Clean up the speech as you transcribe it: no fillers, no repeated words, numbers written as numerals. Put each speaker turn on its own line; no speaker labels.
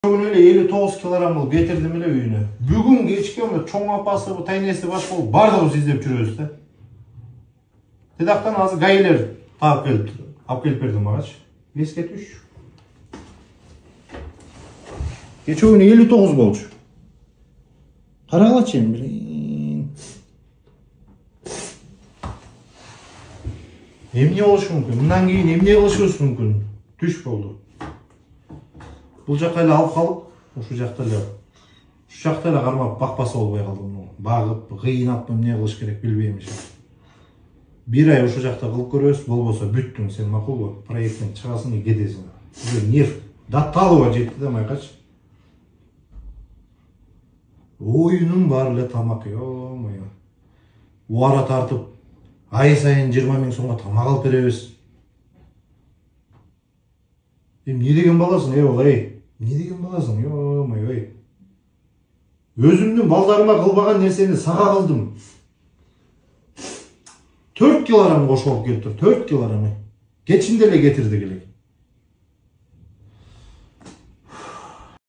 Bugün öyle 59 kilogram kılıp getirdim ele үйüne. Bugün kechke çoң apасы, тайнеси баш болуп бардыгыбыз издеп жүрөбүз да. Тедактан азыр гайлер таап келиптир. Алып келип бердим магачы. Эскертүүчү. Кече күнү 59 болчу. Карагылачы эми. Эмне болушу мүмкүн? Мындан кийин эмне кылышыбыз мүмкүн? Түш болду. Бул жакка эле алып калып, ушу жакта эле кармап бакпаса болбой калдым. Багып, кыйнап эмне кылыш керек билбейм иши. Бир ай ушу жакта кылып көрөбүз, болбосо бүттүң, сен макулбу? Проекттен чыгасың и кетесиң. Нерв датталууга жетти да майкачы. Оюнун баары эле тамак, ё-моё. Уара тартып, ай сайын 20 000 сомго тамак алып беребиз. Не деген баласың, эй? Не деген баласың, ё-моё. Өзүмдүн балдарыма кылбаган нерсени сага кылдым. 4 килограмм кошуп алып келиптир, 4 килограмм. Кечинде эле кетирди элек.